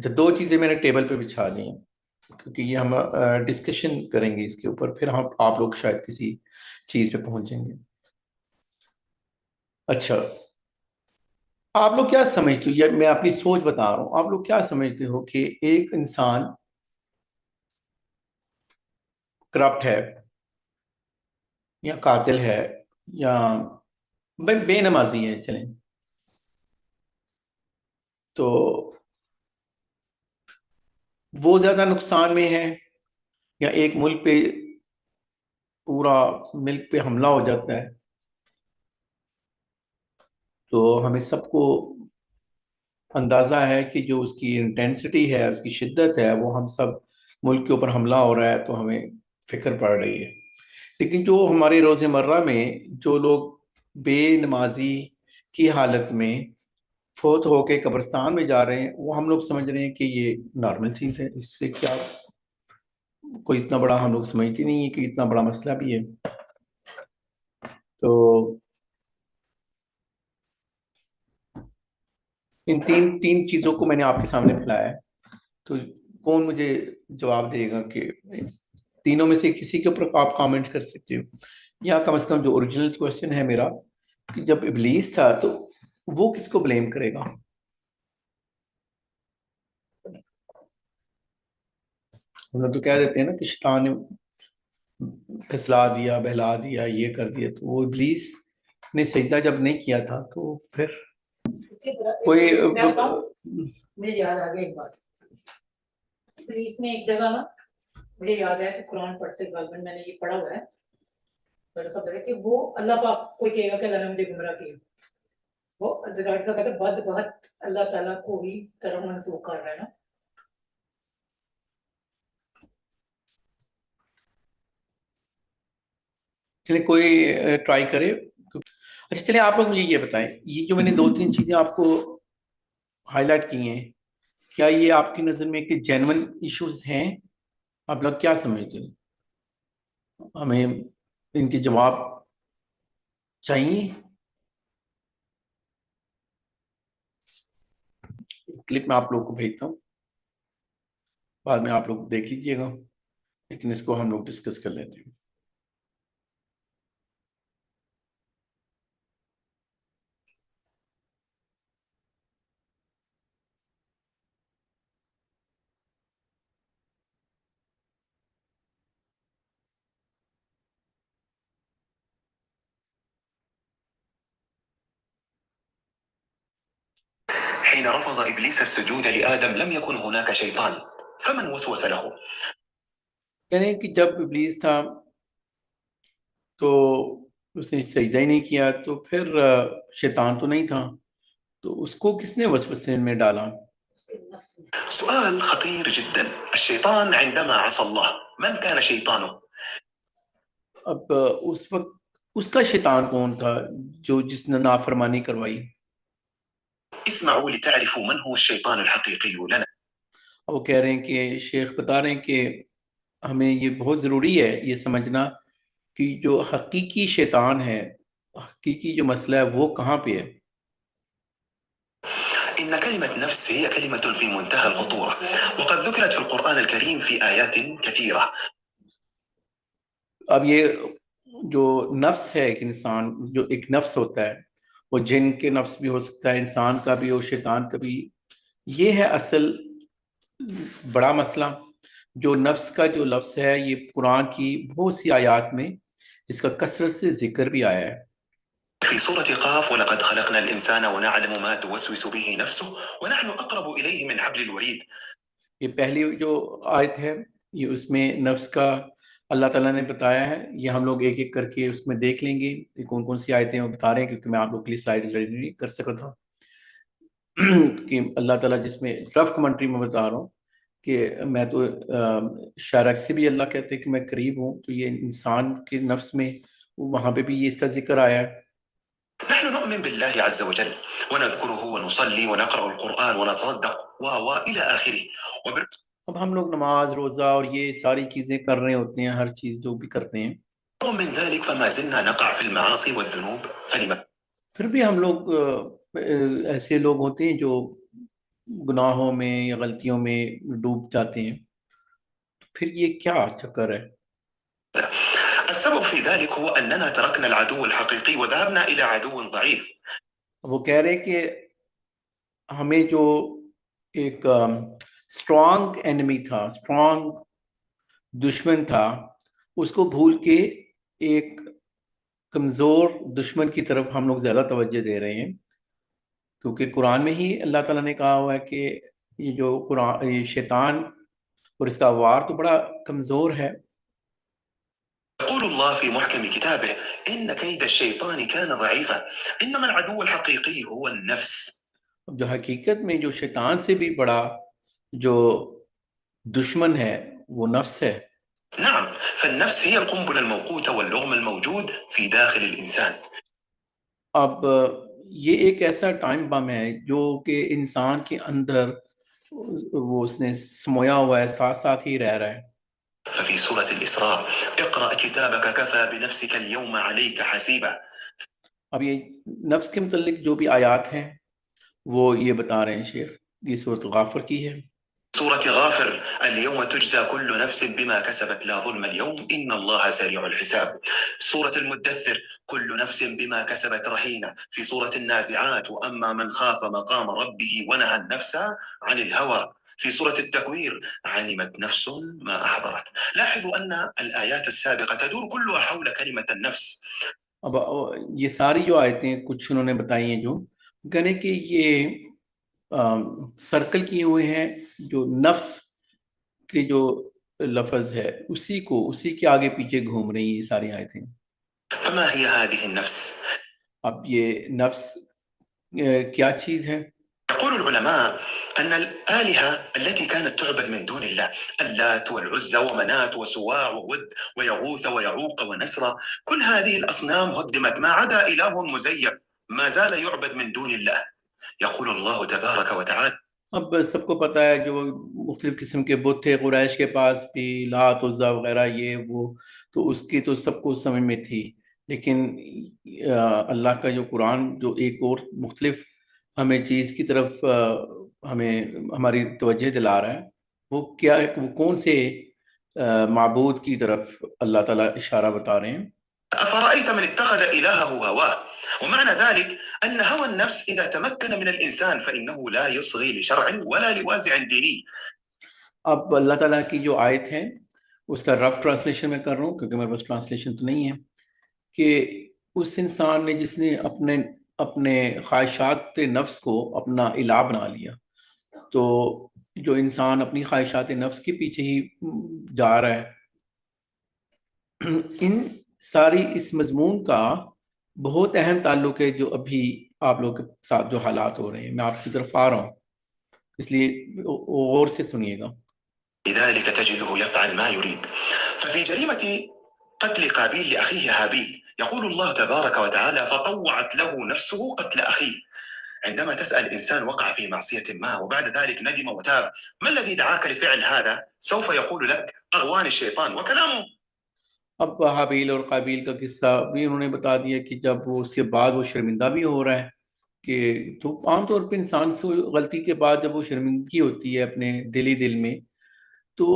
اچھا، دو چیزیں میں نے ٹیبل پہ بچھا دی ہیں، کیونکہ یہ ہم ڈسکشن کریں گے اس کے اوپر، پھر ہم آپ لوگ شاید کسی چیز پہ پہنچیں گے۔ اچھا، آپ لوگ کیا سمجھتے ہو، یا میں اپنی سوچ بتا رہا ہوں، آپ لوگ کیا سمجھتے ہو کہ ایک انسان کرپٹ ہے یا قاتل ہے یا بے نمازی ہے، چلیں، تو وہ زیادہ نقصان میں ہے، یا ایک ملک پہ پورا ملک پہ حملہ ہو جاتا ہے؟ تو ہمیں سب کو اندازہ ہے کہ جو اس کی انٹینسٹی ہے، اس کی شدت ہے، وہ ہم سب ملک کے اوپر حملہ ہو رہا ہے تو ہمیں فکر پڑ رہی ہے۔ لیکن جو ہمارے روز مرہ میں جو لوگ بے نمازی کی حالت میں فوت ہو کے قبرستان میں جا رہے ہیں، وہ ہم لوگ سمجھ رہے ہیں کہ یہ نارمل چیز ہے، اس سے کیا کوئی اتنا بڑا، ہم لوگ سمجھتے نہیں ہے کہ اتنا بڑا مسئلہ بھی ہے۔ تو ان تین چیزوں کو میں نے آپ کے سامنے پھیلایا ہے، تو کون مجھے جواب دے گا کہ تینوں میں سے کسی کے اوپر آپ کامنٹ کر سکتے ہو، یا کم از کم جو اوریجنل کوشچن ہے میرا، کہ جب ابلیس تھا تو وہ کس کو بلیم کرے گا؟ ہم لوگ تو کہہ دیتے ہیں نا کہ شیطان نے پھسلا دیا، بہلا دیا، یہ کر دیا، تو وہ ابلیس نے سجدہ جب نہیں کیا تھا تو پھر کوئی مجھے یاد آ گیا ایک بات، ابلیس نے ایک جگہ نا، مجھے یاد ہے کہ قرآن پڑھتے وقت میں نے یہ پڑھا ہوا ہے کہ وہ اللہ پاک کوئی کہے گا کہ اللہ نے مجھے گمراہ کیا، وہ ڈاکٹر صاحب کہتے بد بہت اللہ تعالیٰ کو ہی طرف منسوخ کر رہا ہے نا۔ چلے کوئی ٹرائی کرے۔ اچھا چلے، آپ لوگ مجھے یہ بتائیں، یہ جو میں نے دو تین چیزیں آپ کو ہائی لائٹ کی ہیں، کیا یہ آپ کی نظر میں کہ جینون ایشوز ہیں؟ آپ لوگ کیا سمجھتے ہیں؟ ہمیں ان کے جواب چاہیے؟ کلپ میں آپ لوگ کو بھیجتا ہوں، بعد میں آپ لوگ دیکھ لیجئے گا، لیکن اس کو ہم لوگ ڈسکس کر لیتے ہیں۔ حين رفض إبليس السجود لآدم لم يكن هناك شيطان فمن وسوس له؟ یعنی کہ جب ابلیس تھا تو اس نے سجدہ ہی نہیں کیا، تو پھر شیطان تو نہیں تھا، تو اس کو کس نے وسوسے میں ڈالا؟ سؤال خطير جدا. الشيطان عندما عصى الله من كان شيطانه؟ اب اس وقت اس کا شیطان کون تھا جو جس نے نافرمانی کروائی؟ اسمعوا لتعرفوا من هو الشيطان الحقيقي لنا. اب وہ کہہ رہے ہیں کہ شیخ بتا رہے ہیں کہ ہمیں یہ بہت ضروری ہے یہ سمجھنا کہ جو حقیقی شیطان ہے، حقیقی جو مسئلہ ہے وہ کہاں پہ ہے۔ إن كلمة نفس هي كلمة في منتهى الخطورة وقد ذكرت في القرآن الكريم في آيات كثيرة. اب یہ جو نفس ہے ایک انسان، جو ایک نفس ہوتا ہے، وہ جن کے نفس بھی ہو سکتا ہے، انسان کا بھی اور شیطان کا بھی، یہ ہے اصل بڑا مسئلہ۔ جو نفس کا جو لفظ ہے، یہ قرآن کی بہت سی آیات میں اس کا کثرت سے ذکر بھی آیا ہے۔ في سورة قاف ولقد خلقنا الإنسان ونعلم ما توسوس به نفسه ونحن أقرب إليه من حبل الوريد. یہ پہلی جو آیت ہے، یہ اس میں نفس کا اللہ تعالیٰ نے بتایا ہے، یہ ہم لوگ ایک ایک کر کے اس میں دیکھ لیں گے کہ کون کون سی آیتیں وہ بتا رہے ہیں، کیونکہ میں آپ لوگ کے لیے سلائڈز ریڈی نہیں کر سکا تھا کہ اللہ تعالیٰ جس میں رف کمنٹری میں بتا رہا ہوں کہ میں تو شارک سے بھی اللہ کہتے ہیں کہ میں قریب ہوں، تو یہ انسان کے نفس میں وہاں پہ بھی یہ اس کا ذکر آیا ہے۔ نحن نؤمن بالله عز وجل ونذكره ونصلي ونقرأ القرآن ونتصدق إلى آخره. اب ہم لوگ نماز، روزہ اور یہ ساری چیزیں کر رہے ہوتے ہیں، ہر چیز جو بھی کرتے ہیں، من ذلك فما زلنا نقع في المعاصي والذنوب فلما. پھر بھی ہم لوگ ایسے لوگ ہوتے ہیں جو گناہوں میں یا غلطیوں میں ڈوب جاتے ہیں، تو پھر یہ کیا چکر ہے؟ السبب في ذلك هو أننا تركنا العدو الحقيقي وذهبنا إلى عدو ضعيف. وہ کہہ رہے ہیں کہ ہمیں جو ایک اسٹرانگ اینمی تھا، اسٹرانگ دشمن تھا، اس کو بھول کے ایک کمزور دشمن کی طرف ہم لوگ زیادہ توجہ دے رہے ہیں، کیونکہ قرآن میں ہی اللہ تعالیٰ نے کہا ہوا ہے کہ یہ جو قرآن، یہ شیطان اور اس کا وار تو بڑا کمزور ہے. يقول الله في محكم كتابه إن كيد الشيطان كان ضعيفا إنما العدو الحقيقي هو النفس. جو حقیقت میں جو شیطان سے بھی بڑا جو دشمن ہے وہ نفس ہے. نعم، فالنفس هي القنبلة الموقوتة واللغم الموجود في داخل الإنسان. اب یہ ایک ایسا ٹائم بم ہے جو کہ انسان کے اندر وہ اس نے سمویا ہوا ہے، ساتھ ساتھ ہی رہ رہا ہے. ففي سورة الإسراء اقرأ كتابك كفى بنفسك اليوم عليك حسيبا. اب یہ نفس کے متعلق جو بھی آیات ہیں وہ یہ بتا رہے ہیں شیخ، یہ سورۃ غافر کی ہے. سورة غافر اليوم تجزى كل نفس بما كسبت لا ظلم اليوم إن الله سريع الحساب. سورة المدثر كل نفس بما كسبت رهينة. في سورة النازعات وأما من خاف مقام ربه ونهى النفس عن الهوى. في سورة التكوير علمت نفس ما أحضرت. لاحظوا أن الآيات السابقة تدور كلها حول كلمة النفس. اب یہ ساری جو آیتیں کچھ انہوں نے بتائی ہیں جو کہنے کہ یہ سرکل کیے ہوئے ہیں جو نفس کے جو لفظ ہے اسی کے آگے پیچھے گھوم رہی ہیں یہ ساری آیتیں. فما هي هذه النفس؟ اب یہ نفس کیا چیز ہے؟ يقول العلماء أن الآلهة التي كانت تعبد من دون الله، اللات والعزى ومنات وسواع وود ويغوث ويعوق ونسرا، كل هذه الأصنام هدمت ما عدا إله مزيف ما زال يعبد من دون الله. يقول الله تبارك وتعالى. اب سب کو پتہ ہے جو مختلف قسم کے بت تھے قریش کے پاس بھی، لات عزا وغیرہ یہ وہ، تو اس کی تو سب کو سمجھ میں تھی، لیکن اللہ کا جو قرآن جو ایک اور مختلف ہمیں چیز کی طرف ہمیں ہماری توجہ دلا رہا ہے، وہ کیا، وہ کون سے معبود کی طرف اللہ تعالیٰ اشارہ بتا رہے ہیں. أفرأيت من اتخذ إلهه هواه. ومعنى ذلك أن هوى النفس إذا تمكن من الإنسان فإنه لا يصغي لشرع ولا لوازع ديني. اب اللہ تعالیٰ کی جو آیت ہے اس کا رف ٹرانسلیشن میں کر رہا ہوں کیونکہ میرے پاس ٹرانسلیشن تو نہیں ہے، کہ اس انسان نے جس نے اپنے خواہشات نفس کو اپنا الہ بنا لیا، تو جو انسان اپنی خواہشات نفس کے پیچھے ہی جا رہا ہے، ان ساری اس مضمون کا بہت اہم تعلق ہے جو ابھی آپ لوگ کے ساتھ جو حالات ہو رہے ہیں. میں آپ کی طرف آ رہا ہوں، اس لیے غور سے سنیے گا. لذلك تجده يفعل ما يريد. ففي جريمة قتل قابيل لأخيه هابيل يقول الله تبارك وتعالى فطوعت له نفسه قتل أخيه. عندما تسأل إنسان وقع في معصية ما وبعد ذلك ندم وتاب ما الذي دعاك لفعل هذا، سوف يقول لك أغواني الشيطان. وكلامه. اب حابیل اور قابیل کا قصہ بھی انہوں نے بتا دیا کہ جب وہ اس کے بعد وہ شرمندہ بھی ہو رہا ہے، کہ تو عام طور پہ انسان سے غلطی کے بعد جب وہ شرمندگی ہوتی ہے اپنے دل میں، تو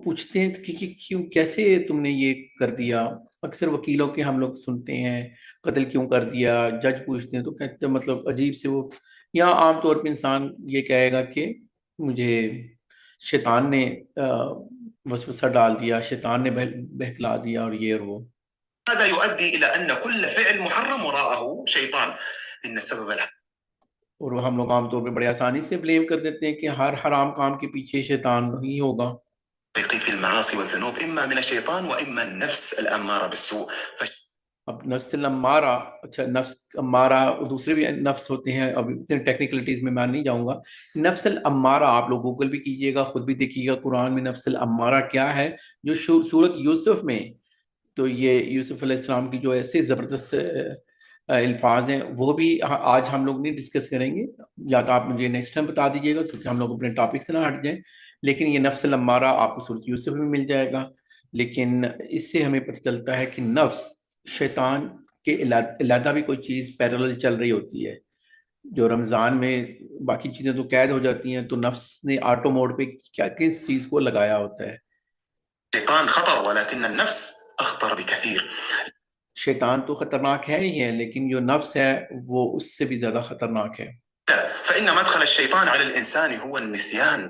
پوچھتے ہیں کہ کیوں، کیسے تم نے یہ کر دیا. اکثر وکیلوں کے ہم لوگ سنتے ہیں قتل کیوں کر دیا، جج پوچھتے ہیں تو کہتے ہیں مطلب عجیب سے وہ، یا عام طور پہ انسان یہ کہے گا کہ مجھے شیطان نے وسوسہ ڈال دیا، شیطان نے بہکلا دیا اور یہ اور وہ. هذا يؤدي إلى أن كل فعل محرم وراءه شيطان. إن السبب اور ہم لوگ عام طور پہ بڑے آسانی سے بلیم کر دیتے ہیں کہ ہر حرام کام کے پیچھے شیطان ہی ہوگا. في المعاصي والذنوب إما من الشيطان وإما النفس الأمارة بالسوء. اب نفس الامارہ، اچھا نفس امارہ دوسرے بھی نفس ہوتے ہیں، اب اتنے ٹیکنیکلٹیز میں نہیں جاؤں گا. نفس الامارہ آپ لوگ گوگل بھی کیجئے گا، خود بھی دیکھیے گا قرآن میں نفس الامارہ کیا ہے. جو سورۃ یوسف میں، تو یہ یوسف علیہ السلام کی جو ایسے زبردست الفاظ ہیں وہ بھی آج ہم لوگ نہیں ڈسکس کریں گے، یا تو آپ مجھے نیکسٹ ٹائم بتا دیجیے گا کیونکہ ہم لوگ اپنے ٹاپک سے نہ ہٹ جائیں. لیکن یہ نفس الامارہ آپ کو سورۃ یوسف میں مل جائے گا. لیکن اس سے ہمیں پتہ چلتا ہے کہ نفس، شیطان کے علیحدہ بھی کوئی چیز پیرالل چل رہی ہوتی ہے. جو رمضان میں باقی چیزیں تو قید ہو جاتی ہیں، تو نفس نے آٹو موڈ پہ کیا کس چیز کو لگایا ہوتا ہے؟ الشيطان خطر ولكن النفس أخطر بكثير. شیطان تو خطرناک ہے ہی ہے، لیکن جو نفس ہے وہ اس سے بھی زیادہ خطرناک ہے. فإن مدخل الشيطان على الإنسان هو النسيان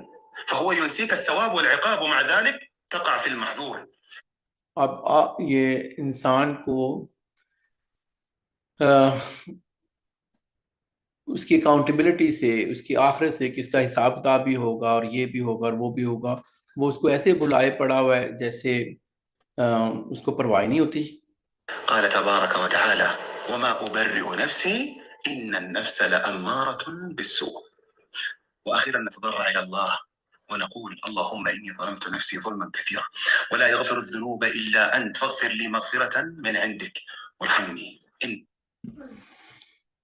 فهو ينسيك الثواب والعقاب ومع ذلك تقع في المحظور. اب یہ انسان کو اس کی اکاؤنٹیبلٹی سے، اس کی آخرت سے کہ اس کا حساب کتاب بھی ہوگا اور یہ بھی ہوگا اور وہ بھی ہوگا، وہ اس کو ایسے بلائے پڑا ہوا ہے جیسے اس کو پرواہ نہیں ہوتی. قال تبارك وتعالى وما أبرئ نفسي إن النفس لأمارة بالسوء. وأخيرا نتضرع إلى الله ونقول اللهم إني ظلمت نفسي ظلما كثيرا ولا يغفر الذنوب إلا أنت فاغفر لي مغفرة من عندك وارحمني إن.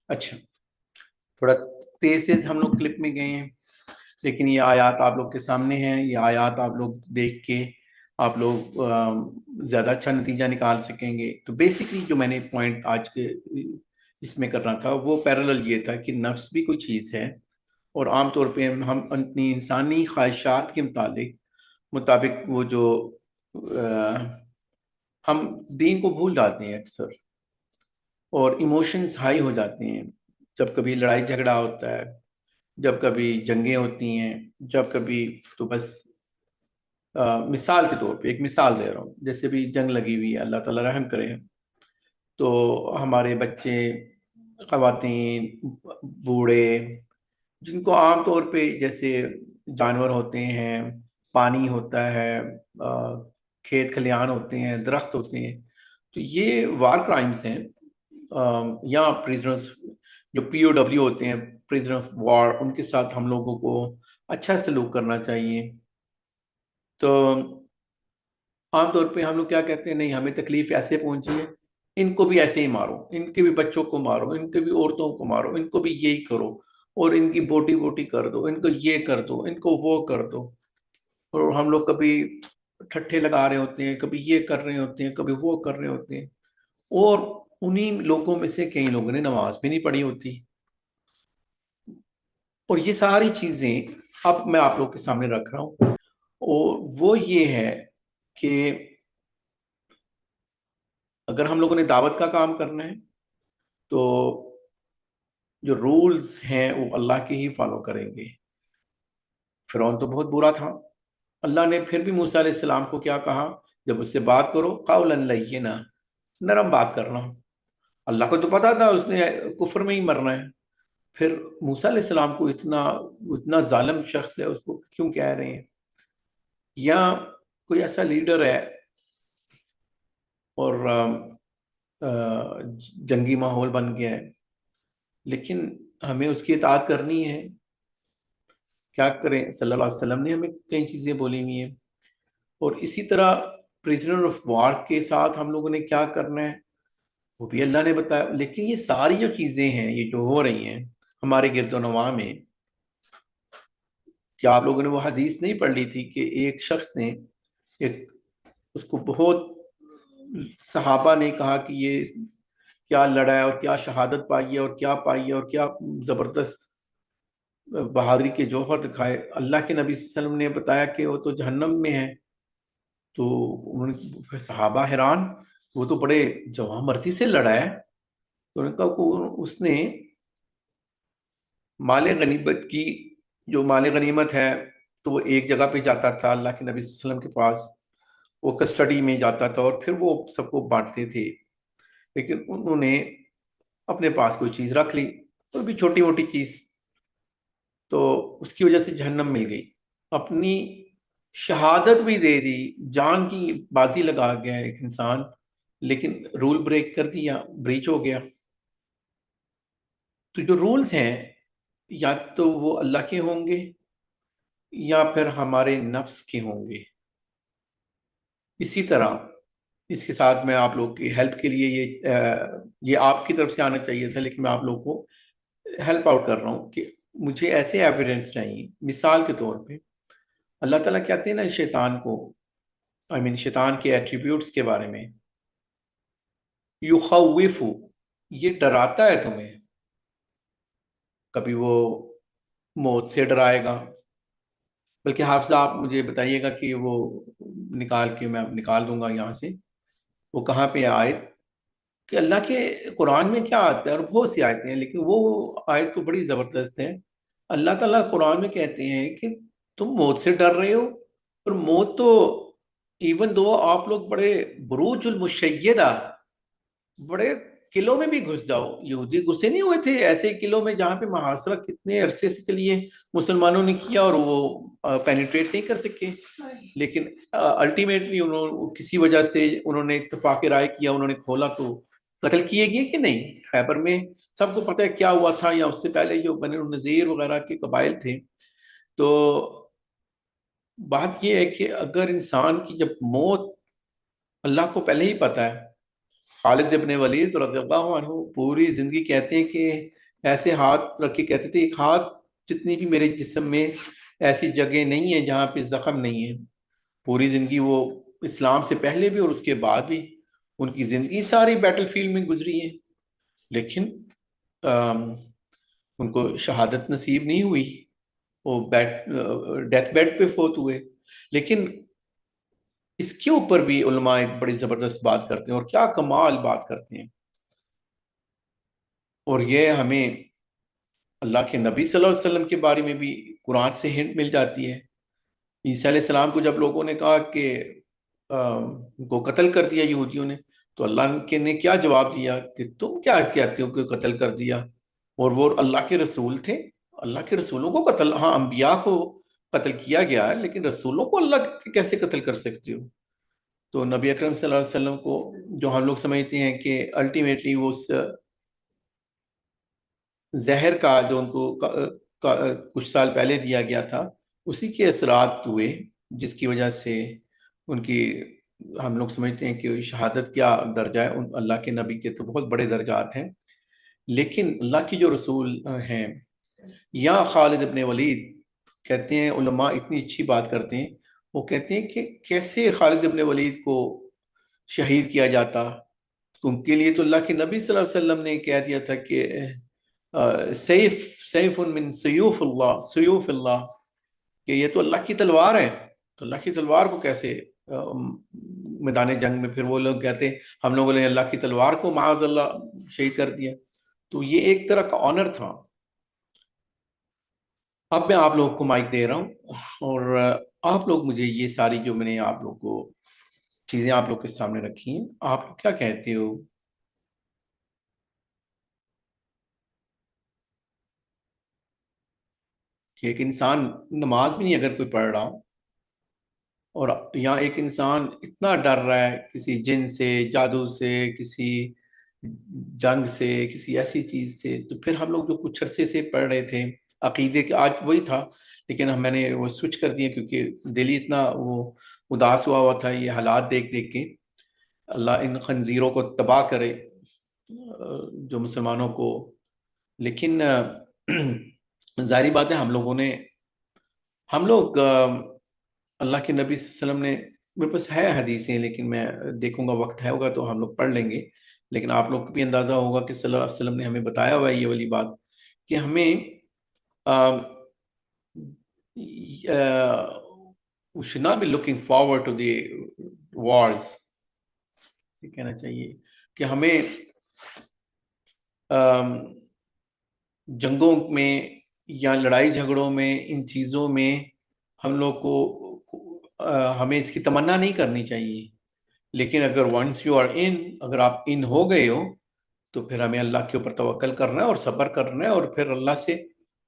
اچھا، تھوڑا تیز ہم لوگ کلپ میں گئے ہیں، لیکن یہ آیات آپ لوگ کے سامنے ہیں. یہ آیات آپ لوگ دیکھ کے آپ لوگ زیادہ اچھا نتیجہ نکال سکیں گے. تو بیسکلی جو میں نے پوائنٹ آج کے اس میں کرنا تھا وہ پیرالل یہ تھا کہ نفس بھی کوئی چیز ہے، اور عام طور پہ ہم اپنی انسانی خواہشات کے مطابق وہ جو ہم دین کو بھول جاتے ہیں اکثر، اور ایموشنز ہائی ہو جاتے ہیں جب کبھی لڑائی جھگڑا ہوتا ہے، جب کبھی جنگیں ہوتی ہیں، جب کبھی تو بس مثال کے طور پہ ایک مثال دے رہا ہوں، جیسے بھی جنگ لگی ہوئی ہے، اللہ تعالیٰ رحم کرے، تو ہمارے بچے، خواتین، بوڑھے، جن کو عام طور پہ جیسے جانور ہوتے ہیں، پانی ہوتا ہے، کھیت کھلیان ہوتے ہیں، درخت ہوتے ہیں، تو یہ وار کرائمز ہیں. یا پریزنرز جو پی او ڈبلیو ہوتے ہیں، پریزنر آف وار، ان کے ساتھ ہم لوگوں کو اچھا سلوک کرنا چاہیے. تو عام طور پہ ہم لوگ کیا کہتے ہیں، نہیں ہمیں تکلیف ایسے پہنچی ہے، ان کو بھی ایسے ہی مارو، ان کے بھی بچوں کو مارو، ان کے بھی عورتوں کو مارو، ان کو بھی یہی کرو، اور ان کی بوٹی بوٹی کر دو، ان کو یہ کر دو، ان کو وہ کر دو. اور ہم لوگ کبھی ٹھٹھے لگا رہے ہوتے ہیں، کبھی یہ کر رہے ہوتے ہیں، کبھی وہ کر رہے ہوتے ہیں، اور انہی لوگوں میں سے کئی لوگوں نے نماز بھی نہیں پڑھی ہوتی. اور یہ ساری چیزیں اب میں آپ لوگ کے سامنے رکھ رہا ہوں، اور وہ یہ ہے کہ اگر ہم لوگوں نے دعوت کا کام کرنا ہے تو جو رولز ہیں وہ اللہ کے ہی فالو کریں گے. فرعون تو بہت برا تھا، اللہ نے پھر بھی موسیٰ علیہ السلام کو کیا کہا، جب اس سے بات کرو قولا لینا، نرم بات کرنا. اللہ کو تو پتا تھا اس نے کفر میں ہی مرنا ہے، پھر موسیٰ علیہ السلام کو اتنا ظالم شخص ہے، اس کو کیوں کہہ رہے ہیں؟ یا کوئی ایسا لیڈر ہے اور جنگی ماحول بن گیا ہے، لیکن ہمیں اس کی اطاعت کرنی ہے. کیا کریں؟ صلی اللہ علیہ وسلم نے ہمیں کئی چیزیں بولی ہوئی ہیں. اور اسی طرح پریزنر آف وار کے ساتھ ہم لوگوں نے کیا کرنا ہے وہ بھی اللہ نے بتایا. لیکن یہ ساری جو چیزیں ہیں، یہ جو ہو رہی ہیں ہمارے گرد و نواح میں، کیا آپ لوگوں نے وہ حدیث نہیں پڑھ لی تھی کہ ایک شخص نے اس کو بہت صحابہ نے کہا کہ یہ کیا لڑا ہے اور کیا شہادت پائی ہے اور کیا پائی ہے اور کیا زبردست بہادری کے جوہر دکھائے. اللہ کے نبی صلی اللہ علیہ وسلم نے بتایا کہ وہ تو جہنم میں ہے. تو انہوں نے صحابہ حیران، وہ تو بڑے جواں مرضی سے لڑا ہے. تو انہوں نے کہا کہ اس نے مال غنیمت کی، جو مال غنیمت ہے تو وہ ایک جگہ پہ جاتا تھا اللہ کے نبی صلی اللہ علیہ وسلم کے پاس، وہ کسٹڈی میں جاتا تھا اور پھر وہ سب کو بانٹتے تھے. لیکن انہوں نے اپنے پاس کوئی چیز رکھ لی، کوئی بھی چھوٹی موٹی چیز، تو اس کی وجہ سے جہنم مل گئی. اپنی شہادت بھی دے دی، جان کی بازی لگا گیا ایک انسان، لیکن رول بریک کر دیا، بریچ ہو گیا. تو جو رولز ہیں یا تو وہ اللہ کے ہوں گے یا پھر ہمارے نفس کے ہوں گے. اسی طرح اس کے ساتھ میں آپ لوگ کی ہیلپ کے لیے یہ آپ کی طرف سے آنا چاہیے تھا، لیکن میں آپ لوگ کو ہیلپ آؤٹ کر رہا ہوں کہ مجھے ایسے ایویڈنس چاہیے. مثال کے طور پہ اللہ تعالیٰ کہتے ہیں نا شیطان کو، شیطان کے ایٹریبیوٹس کے بارے میں، یخوف، یہ ڈراتا ہے تمہیں. کبھی وہ موت سے ڈرائے گا. بلکہ حافظ آپ مجھے بتائیے گا کہ وہ نکال کے میں نکال دوں گا یہاں سے، وہ کہاں پہ آیت کہ اللہ کے قرآن میں کیا آتا ہے، اور بہت سی آیتیں ہیں لیکن وہ آیت تو بڑی زبردست ہے. اللہ تعالیٰ قرآن میں کہتے ہیں کہ تم موت سے ڈر رہے ہو، اور موت تو ایون دو آپ لوگ بڑے بروج المشیدہ، بڑے قلعوں میں بھی گھس جاؤ. یہودی گھسے نہیں ہوئے تھے ایسے قلعوں میں جہاں پہ محاصرہ کتنے عرصے سے کے لیے مسلمانوں نے کیا اور وہ پینیٹریٹ نہیں کر سکے، لیکن الٹیمیٹلی انہوں کسی وجہ سے انہوں نے اتفاق رائے کیا، انہوں نے کھولا تو قتل کیے گئے کہ نہیں. خیبر میں سب کو پتہ ہے کیا ہوا تھا، یا اس سے پہلے جو بنی النذیر وغیرہ کے قبائل تھے. تو بات یہ ہے کہ اگر انسان کی جب موت اللہ کو پہلے ہی پتہ ہے. خالد ابن ولید رضی اللہ عنہ پوری زندگی کہتے ہیں کہ ایسے ہاتھ رکھ کے کہتے تھے ایک ہاتھ جتنی بھی میرے جسم میں ایسی جگہ نہیں ہے جہاں پہ زخم نہیں ہے. پوری زندگی وہ اسلام سے پہلے بھی اور اس کے بعد بھی ان کی زندگی ساری بیٹل فیلڈ میں گزری ہے، لیکن ان کو شہادت نصیب نہیں ہوئی، وہ ڈیتھ بیڈ پہ فوت ہوئے. لیکن اس کے اوپر بھی علماء ایک بڑی زبردست بات کرتے ہیں اور کیا کمال بات کرتے ہیں، اور یہ ہمیں اللہ کے نبی صلی اللہ علیہ وسلم کے بارے میں بھی قرآن سے ہنٹ مل جاتی ہے. عیسیٰ علیہ السلام کو جب لوگوں نے کہا کہ ان کو قتل کر دیا یہودیوں نے، تو اللہ کے نے کیا جواب دیا کہ تم کیا کہتے ہو کہ قتل کر دیا، اور وہ اللہ کے رسول تھے. اللہ کے رسولوں کو قتل، ہاں انبیاء کو قتل کیا گیا ہے لیکن رسولوں کو اللہ کیسے قتل کر سکتے ہو. تو نبی اکرم صلی اللہ علیہ وسلم کو جو ہم لوگ سمجھتے ہیں کہ الٹیمیٹلی وہ اس زہر کا جو ان کو کچھ سال پہلے دیا گیا تھا اسی کے اثرات ہوئے، جس کی وجہ سے ان کی ہم لوگ سمجھتے ہیں کہ شہادت کیا درجہ ہے. اللہ کے نبی کے تو بہت بڑے درجات ہیں، لیکن اللہ کی جو رسول ہیں یا خالد ابن ولید کہتے ہیں، علماء اتنی اچھی بات کرتے ہیں، وہ کہتے ہیں کہ کیسے خالد ابن ولید کو شہید کیا جاتا. ان کے لیے تو اللہ کے نبی صلی اللہ علیہ وسلم نے کہہ دیا تھا کہ سیف من سیوف اللہ، کہ یہ تو اللہ کی تلوار ہے. تو اللہ کی تلوار کو کیسے میدان جنگ میں پھر وہ لوگ کہتے ہیں ہم لوگوں نے اللہ کی تلوار کو معاذ اللہ شہید کر دیا. تو یہ ایک طرح کا آنر تھا. اب میں آپ لوگوں کو مائک دے رہا ہوں اور آپ لوگ مجھے یہ ساری جو میں نے آپ لوگ کو چیزیں آپ لوگ کے سامنے رکھی ہیں، آپ کیا کہتے ہو؟ کہ ایک انسان نماز بھی نہیں اگر کوئی پڑھ رہا اور یہاں ایک انسان اتنا ڈر رہا ہے کسی جن سے، جادو سے، کسی جنگ سے، کسی ایسی چیز سے، تو پھر ہم لوگ جو کچھ عرصے سے پڑھ رہے تھے عقیدے کے، آج وہی تھا لیکن میں نے وہ سوئچ کر دیا کیونکہ دل ہی اتنا وہ اداس ہوا تھا یہ حالات دیکھ دیکھ کے. اللہ ان خنزیروں کو تباہ کرے جو مسلمانوں کو. لیکن ظاہری بات ہے ہم لوگ اللہ کے نبی صلی اللہ علیہ وسلم نے، میرے پاس ہے حدیثیں لیکن میں دیکھوں گا وقت ہے ہوگا تو ہم لوگ پڑھ لیں گے، لیکن آپ لوگ کو بھی اندازہ ہوگا کہ صلی اللہ علیہ وسلم نے ہمیں بتایا ہوا ہے یہ والی بات کہ ہمیں we should not be looking forward to the wars. کہنا چاہیے کہ ہمیں جنگوں میں یا لڑائی جھگڑوں میں ان چیزوں میں ہم لوگ کو ہمیں اس کی تمنا نہیں کرنی چاہیے. لیکن اگر once you are in، اگر آپ ان ہو گئے ہو تو پھر ہمیں اللہ کے اوپر توکل کرنا ہے اور صبر کرنا ہے، اور پھر اللہ سے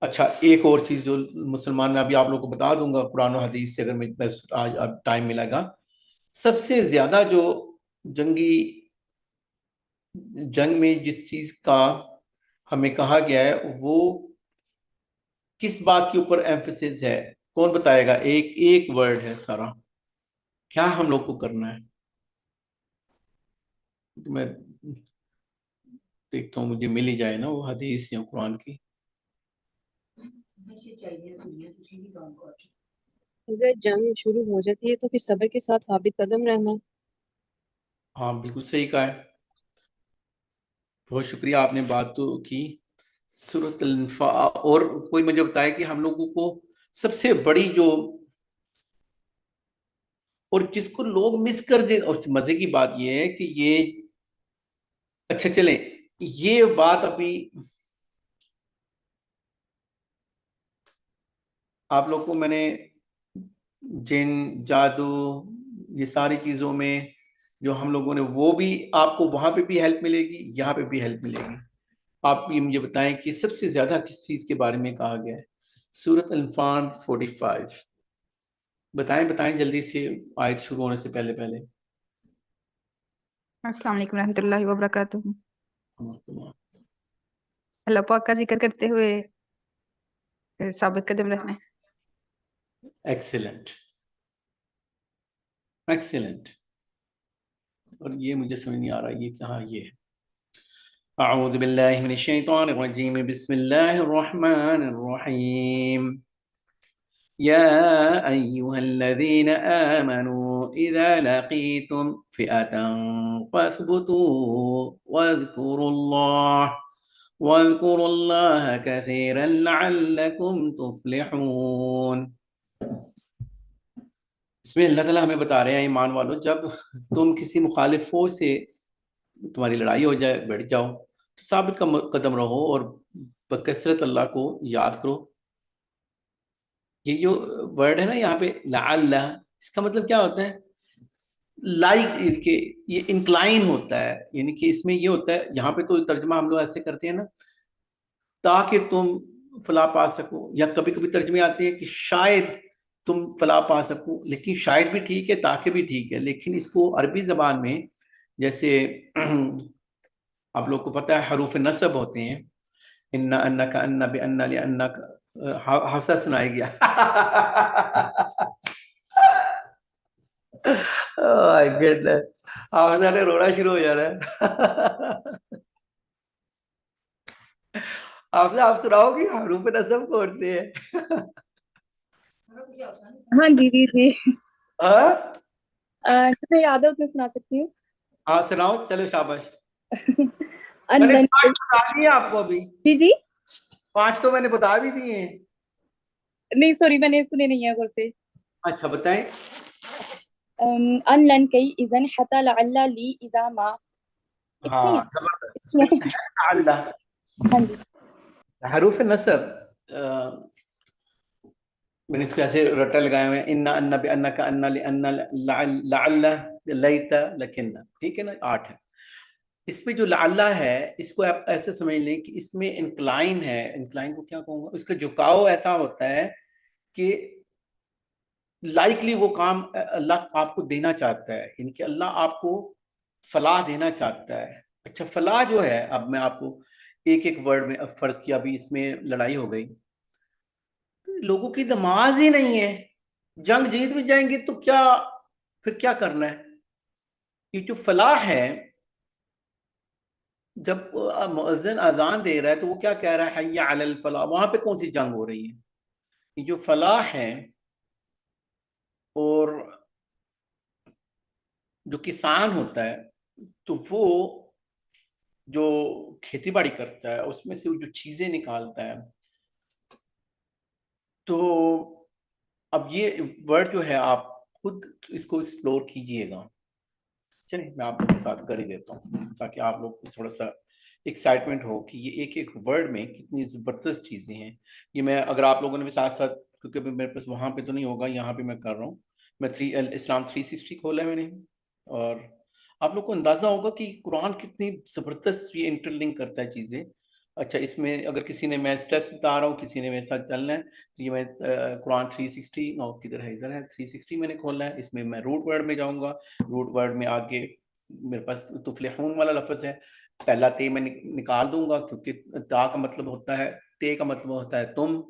اچھا ایک اور چیز جو مسلمان میں ابھی آپ لوگ کو بتا دوں گا قرآن و حدیث سے اگر میں آج اب ٹائم ملے گا. سب سے زیادہ جو جنگ میں جس چیز کا ہمیں کہا گیا ہے وہ کس بات کے اوپر ایمفیسس ہے، کون بتائے گا؟ ایک ورڈ ہے سارا، کیا ہم لوگ کو کرنا ہے؟ میں دیکھتا ہوں مجھے مل ہی جائے نا وہ حدیث یا قرآن کی. اگر جنگ شروع ہو جاتی ہے تو پھر صبر کے ساتھ ثابت قدم رہنا. ہاں بالکل صحیح کہا ہے، بہت شکریہ آپ نے بات تو کی. سورۃ الانفال. اور کوئی مجھے بتائے کہ ہم لوگوں کو سب سے بڑی جو، اور جس کو لوگ مس کر دیں، اور مزے کی بات یہ ہے کہ یہ، اچھا چلیں یہ بات ابھی آپ لوگ کو میں نے جن جادو یہ ساری چیزوں میں جو ہم لوگوں نے، وہ بھی آپ کو وہاں پہ بھی ہیلپ ملے گی، یہاں پہ بھی ہیلپ ملے گی. آپ یہ مجھے بتائیں کہ سب سے زیادہ کس چیز کے بارے میں کہا گیا ہے؟ سورۃ الانفال 45. بتائیں جلدی سے، آیت شروع ہونے سے پہلے پہلے. السلام علیکم ورحمۃ اللہ وبرکاتہ. اللہ پاک کا ذکر کرتے ہوئے ثابت قدم رہنا ہے. Excellent excellent. اور یہ مجھے سمجھ نہیں آ رہا یہ کہاں یہ ہے. اعوذ باللہ من الشیطان الرجیم، بسم اللہ الرحمن الرحیم. يا أيها الذين آمنوا إذا لقيتم فئة فاثبتوا واذكروا الله كثيرا لعلكم تفلحون. اس میں اللہ تعالیٰ ہمیں بتا رہے ہیں ایمان والو، جب تم کسی مخالف فوج سے تمہاری لڑائی ہو جائے، بیٹھ جاؤ تو ثابت قدم رہو اور بکثرت اللہ کو یاد کرو. یہ جو ورڈ ہے نا یہاں پہ لعل، اس کا مطلب کیا ہوتا ہے؟ لائک کہ یہ انکلائن ہوتا ہے، یعنی کہ اس میں یہ ہوتا ہے، یہاں پہ تو ترجمہ ہم لوگ ایسے کرتے ہیں نا، تاکہ تم فلاح پا سکو، یا کبھی کبھی ترجمے آتے ہیں کہ شاید تم فلاح پا سکو. لیکن شاید بھی ٹھیک ہے، تاکہ بھی ٹھیک ہے، لیکن اس کو عربی زبان میں جیسے آپ لوگ کو پتہ ہے حروف نصب ہوتے ہیں، ان انک ان بان لانک، حفصہ سنائے گیا. حفصہ نے رونا شروع ہو جانا ہے. آپ سناؤ گی حروف نصب کون سے ہے؟ ہاں جی جی جی ہاں جتنے یاد ہے اتنے سنا سکتی ہوں. ہاں سناؤ، چلو شاباش. ان میں نے لن 5 بتا دیے آپ کو ابھی، جی جی 5 تو میں نے بتا بھی دیے ہیں. نہیں سوری میں نے سنے نہیں ہے بولتے. اچھا بتائیں. ان لن کئی اذن حتی لعل لی اذا ما. ہاں اللہ ہاں جی حروف نصب میں نے اس کو ایسے رٹا لگائے ہوئے ہیں، ان بانک ان لعل لیت لکن، ٹھیک ہے نا، 8 ہے. اس میں جو لعل ہے اس کو آپ ایسے سمجھ لیں کہ اس میں انکلائن ہے. انکلائن کو کیا کہوں گا، اس کا جھکاؤ ایسا ہوتا ہے کہ لائکلی وہ کام اللہ آپ کو دینا چاہتا ہے، یعنی کہ اللہ آپ کو فلاح دینا چاہتا ہے. اچھا فلاح جو ہے، اب میں آپ کو ایک ایک ورڈ میں، اب فرض کیا ابھی اس میں لڑائی ہو گئی، لوگوں کی نماز ہی نہیں ہے، جنگ جیت بھی جائیں گے تو کیا، پھر کیا کرنا ہے؟ یہ جو فلاح ہے، جب مؤذن اذان دے رہا ہے تو وہ کیا کہہ رہا ہے؟ حی علی الفلاح. وہاں پہ کون سی جنگ ہو رہی ہے؟ یہ جو فلاح ہے، اور جو کسان ہوتا ہے تو وہ جو کھیتی باڑی کرتا ہے اس میں سے جو چیزیں نکالتا ہے، تو اب یہ ورڈ جو ہے آپ خود اس کو ایکسپلور کیجئے گا. چلیے میں آپ کے ساتھ کر ہی دیتا ہوں تاکہ آپ لوگ کو تھوڑا سا ایکسائٹمنٹ ہو کہ یہ ایک ایک ورڈ میں کتنی زبردست چیزیں ہیں. یہ میں اگر آپ لوگوں نے بھی ساتھ ساتھ، کیونکہ میرے پاس وہاں پہ تو نہیں ہوگا، یہاں پہ میں کر رہا ہوں. میں اسلام 360 کھولا ہے میں نے، اور آپ لوگ کو اندازہ ہوگا کہ قرآن کتنی زبردست یہ انٹر لنک کرتا ہے چیزیں. اچھا اس میں اگر کسی نے، میں اسٹیپس بتا رہا ہوں، کسی نے میرے ساتھ چلنا ہے تو یہ میں قرآن 360 کدھر ہے، ادھر ہے 360 میں نے کھولا ہے. اس میں میں روٹ ورڈ میں جاؤں گا. روٹ ورڈ میں آگے میرے پاس تفلحون والا لفظ ہے، پہلا تے میں نکال دوں گا کیونکہ تا کا مطلب ہوتا ہے، تے کا مطلب ہوتا ہے تم.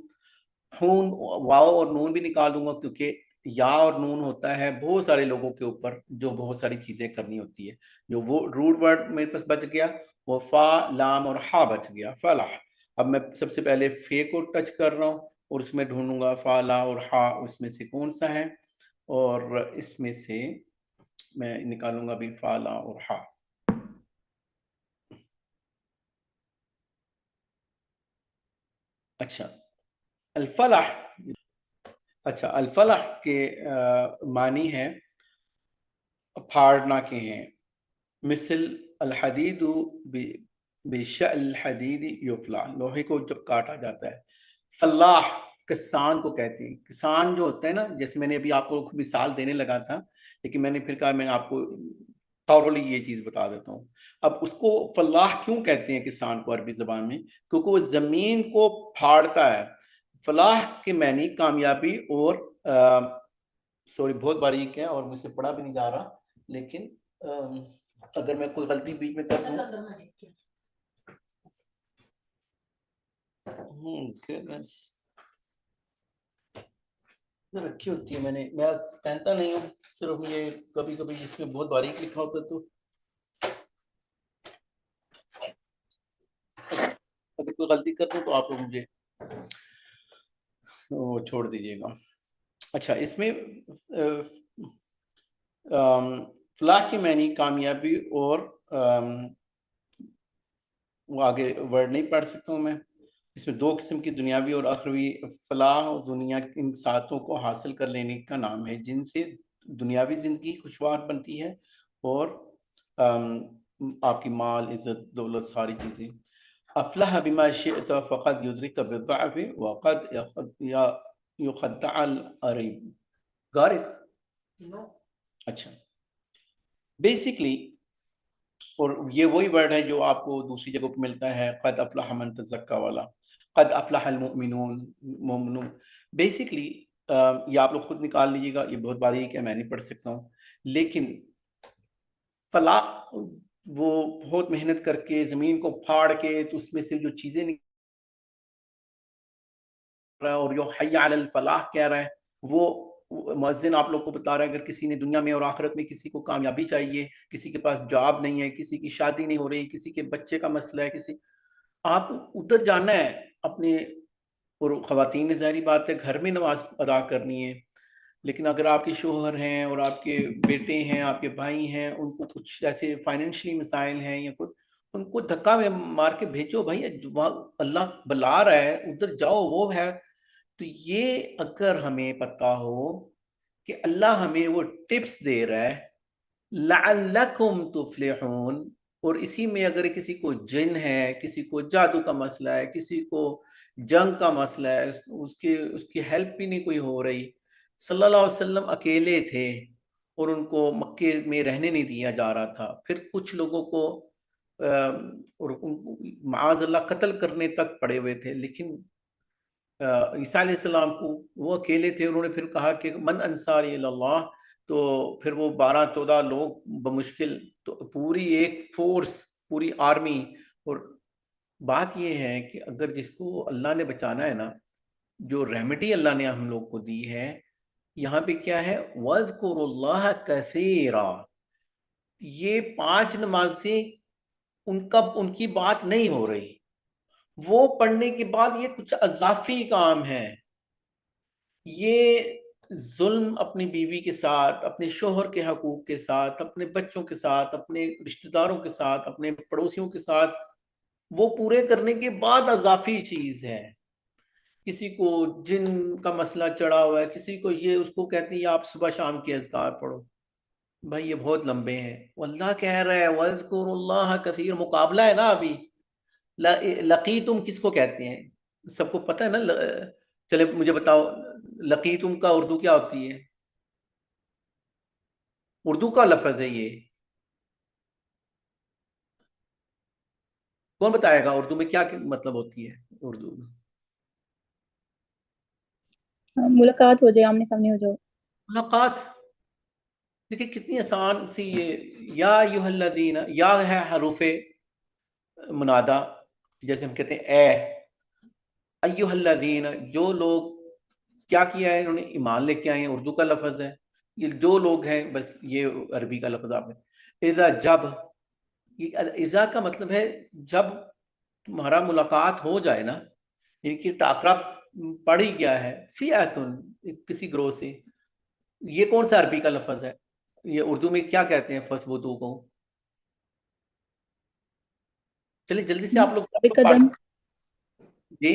ہون، واو اور نون بھی نکال دوں گا کیونکہ یا اور نون ہوتا ہے بہت سارے لوگوں کے اوپر جو بہت ساری چیزیں کرنی ہوتی ہے. جو وہ روٹ ورڈ میرے پاس بچ گیا وہ فا، لام اور ہا بچ گیا، فلاح. اب میں سب سے پہلے فے کو ٹچ کر رہا ہوں اور اس میں ڈھونڈوں گا فا، لا اور ہا، اس میں سے کون سا ہے، اور اس میں سے میں نکالوں گا بھی فا، لا اور ہا. اچھا الفلاح، اچھا الفلاح کے معنی ہے پھاڑنا کے ہیں، مثل الحدید بشأل الحدید یفلا، لوہے کو جب کاٹا جاتا ہے. فلاح کسان کو کہتے ہیں. کسان جو ہوتا ہے نا، جیسے میں نے ابھی آپ کو مثال دینے لگا تھا، لیکن میں نے پھر کہا میں آپ کو thoroughly یہ چیز بتا دیتا ہوں. اب اس کو فلاح کیوں کہتے ہیں کسان کو عربی زبان میں؟ کیونکہ وہ زمین کو پھاڑتا ہے. فلاح کے معنی کامیابی اور سوری بہت باریک ہے اور مجھ سے پڑھا بھی نہیں جا رہا، لیکن اگر میں کوئی غلطی بیچ میں کر دوں رکھی ہوتی ہے میں پہنتا نہیں ہوں، صرف مجھے کبھی کبھی اس میں بہت باریک لکھا ہوتا ہے، تو اگر کوئی غلطی کر دوں تو آپ لوگ مجھے وہ چھوڑ دیجیے گا. اچھا اس میں فلاح کے معنی کامیابی اور وہ آگے ورڈ نہیں پڑھ سکتا ہوں میں. اس میں دو قسم کی دنیاوی اور اخروی فلاح اور دنیا ان ساتوں کو حاصل کر لینے کا نام ہے، جن سے دنیاوی زندگی خوشگوار بنتی ہے اور آپ کی مال، عزت، دولت، ساری چیزیں. افلح بما شئت فقد یدرک بالضعف وقد یخدع القریب. got it؟ اچھا بیسکلی، اور یہ وہی ورڈ ہے جو آپ کو دوسری جگہ پہ ملتا ہے، قد افلح من تزکا والا، قد افلح المؤمنون. بیسکلی یہ آپ لوگ خود نکال لیجیے گا، یہ بہت باریک ہے، میں نہیں پڑھ سکتا ہوں، لیکن فلاح وہ بہت محنت کر کے زمین کو پھاڑ کے تو اس میں سے جو چیزیں نکل رہا ہے، اور جو حی علی الفلاح کہہ رہا ہے، وہ مؤذن آپ لوگ کو بتا رہا ہے اگر کسی نے دنیا میں اور آخرت میں کسی کو کامیابی چاہیے، کسی کے پاس جاب نہیں ہے، کسی کی شادی نہیں ہو رہی، کسی کے بچے کا مسئلہ ہے، آپ ادھر جانا ہے اپنے. اور خواتین نے ظاہری بات ہے گھر میں نماز ادا کرنی ہے، لیکن اگر آپ کے شوہر ہیں اور آپ کے بیٹے ہیں، آپ کے بھائی ہیں، ان کو کچھ ایسے فائنینشلی مسائل ہیں یا کچھ، ان کو دھکا میں مار کے بھیجو بھائی، اللہ بلا رہا ہے ادھر جاؤ، وہ ہے. تو یہ اگر ہمیں پتہ ہو کہ اللہ ہمیں وہ ٹپس دے رہا ہے لعلکم تفلحون، اور اسی میں اگر کسی کو جن ہے، کسی کو جادو کا مسئلہ ہے، کسی کو جنگ کا مسئلہ ہے، اس کی ہیلپ بھی نہیں کوئی ہو رہی. صلی اللہ علیہ وسلم اکیلے تھے اور ان کو مکے میں رہنے نہیں دیا جا رہا تھا، پھر کچھ لوگوں کو اور معاذ اللہ قتل کرنے تک پڑے ہوئے تھے، لیکن عیسیٰ علیہ السلام کو وہ اکیلے تھے، انہوں نے پھر کہا کہ من انصاری اللہ، تو پھر وہ 12-14 لوگ بمشکل، تو پوری ایک فورس، پوری آرمی. اور بات یہ ہے کہ اگر جس کو اللہ نے بچانا ہے نا، جو ریمیڈی اللہ نے ہم لوگ کو دی ہے یہاں پہ کیا ہے، وَاذْكُرُوا اللَّهَ كَثِيرًا. یہ 5 نمازیں ان کی بات نہیں ہو رہی، وہ پڑھنے کے بعد یہ کچھ اضافی کام ہے. یہ ظلم اپنی بیوی کے ساتھ، اپنے شوہر کے حقوق کے ساتھ، اپنے بچوں کے ساتھ، اپنے رشتہ داروں کے ساتھ، اپنے پڑوسیوں کے ساتھ، وہ پورے کرنے کے بعد اضافی چیز ہے. کسی کو جن کا مسئلہ چڑھا ہوا ہے، کسی کو یہ، اس کو کہتے ہیں آپ صبح شام کے اذکار پڑھو. بھائی یہ بہت لمبے ہیں، اللہ کہہ رہا ہے وَاذْكُرُوا اللَّهَ كَثِيرًا. مقابلہ ہے نا ابھی. لقیتم کس کو کہتے ہیں؟ سب کو پتہ ہے نا. چلے مجھے بتاؤ لقیتم کا اردو کیا ہوتی ہے؟ اردو کا لفظ ہے یہ، کون بتائے گا اردو میں کیا مطلب ہوتی ہے اردو میں؟ ملاقات ہو جائے، آمنے سامنے ہو جاؤ. ملاقات. دیکھیں کتنی آسان سی یہ. یا ایھا الذین، یا ہے حروف منادا، جیسے ہم کہتے ہیں اے. ایھا الذین، جو لوگ، کیا کیا ہے انہوں نے؟ ایمان لے کے آئے ہیں، اردو کا لفظ ہے. یہ جو لوگ ہیں، بس یہ عربی کا لفظ آپ نے. اذا، جب. یہ اذا کا مطلب ہے جب تمہارا ملاقات ہو جائے نا، یعنی کہ ٹاکرا پڑ ہی گیا ہے، فئۃ، کسی گروہ سے. یہ کون سا عربی کا لفظ ہے؟ یہ اردو میں کیا کہتے ہیں فَاثْبُتُوا کو؟ چلیں جلدی سے آپ لوگ بے قدم. جی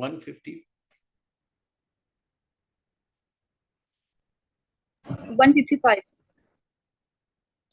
150 155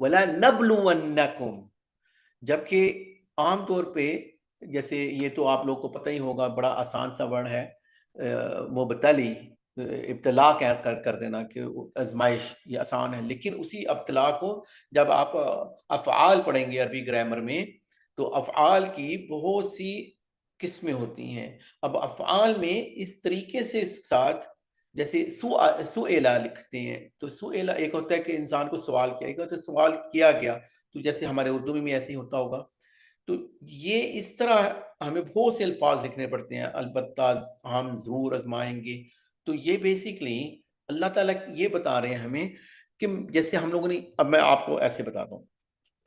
وَلَنَبْلُوَنَّكُمْ، جبکہ عام طور پہ جیسے یہ تو آپ لوگ کو پتہ ہی ہوگا، بڑا آسان سا ورڈ ہے مبتلی، ابتلا کر دینا کہ آزمائش، یہ آسان ہے، لیکن اسی ابتلا کو جب آپ افعال پڑھیں گے عربی گرامر میں تو افعال کی بہت سی قسمیں ہوتی ہیں. اب افعال میں اس طریقے سے ساتھ جیسے سئلا لکھتے ہیں، تو سئلا ایک ہوتا ہے کہ انسان کو سوال کیا، ایک ہوتا ہے سوال کیا گیا، تو جیسے ہمارے اردو میں ایسے ہی ہوتا ہوگا. تو یہ اس طرح ہمیں بہت سے الفاظ لکھنے پڑتے ہیں، البتہ ہم ضرور آزمائیں گے. تو یہ بیسیکلی اللہ تعالیٰ یہ بتا رہے ہیں ہمیں کہ جیسے ہم لوگوں نے، اب میں آپ کو ایسے بتاتا ہوں،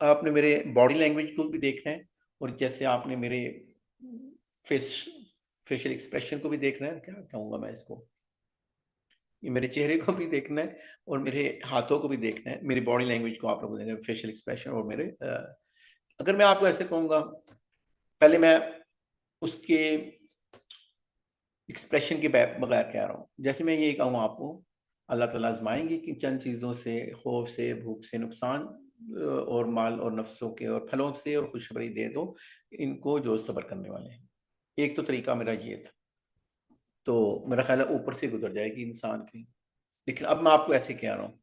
آپ نے میرے باڈی لینگویج کو بھی دیکھنا ہے، اور جیسے آپ نے میرے فیشل ایکسپریشن کو بھی دیکھنا ہے، کیا کہوں گا میں اس کو، یہ میرے چہرے کو بھی دیکھنا ہے اور میرے ہاتھوں کو بھی دیکھنا ہے، میری باڈی لینگویج کو آپ لوگوں کو دیکھنا ہے، فیشل ایکسپریشن اور میرے اگر میں آپ کو ایسے کہوں گا، پہلے میں اس کے ایکسپریشن کے بغیر کہہ رہا ہوں. جیسے میں یہ کہوں آپ کو، اللہ تعالیٰ آزمائیں گے کہ چند چیزوں سے، خوف سے، بھوک سے، نقصان اور مال اور نفسوں کے اور پھلوں سے، اور خوشخبری دے دو ان کو جو صبر کرنے والے ہیں. ایک تو طریقہ میرا یہ تھا، تو میرا خیال ہے اوپر سے گزر جائے گی انسان کی، لیکن اب میں آپ کو ایسے کہہ رہا ہوں.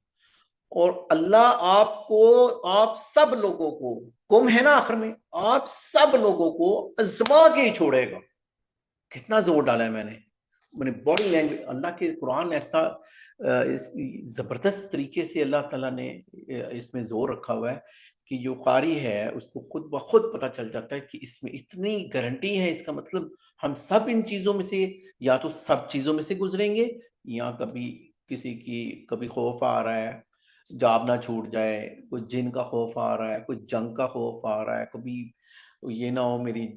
اور اللہ آپ کو، آپ سب لوگوں کو، کم ہے نا آخر میں، آپ سب لوگوں کو آزما کے ہی چھوڑے گا. کتنا زور ڈالا ہے میں نے باڈی لینگویج. اللہ کے قرآن ایسا زبردست طریقے سے اللہ تعالیٰ نے اس میں زور رکھا ہوا ہے کہ جو قاری ہے اس کو خود بخود پتہ چل جاتا ہے کہ اس میں اتنی گارنٹی ہے. اس کا مطلب ہم سب ان چیزوں میں سے، یا تو سب چیزوں میں سے گزریں گے، یا کبھی کسی کی کبھی خوف آ رہا ہے جاب نہ چھوٹ جائے، کوئی جن کا خوف آ رہا ہے، کوئی جنگ کا خوف آ رہا ہے، کبھی یہ نہ ہو میری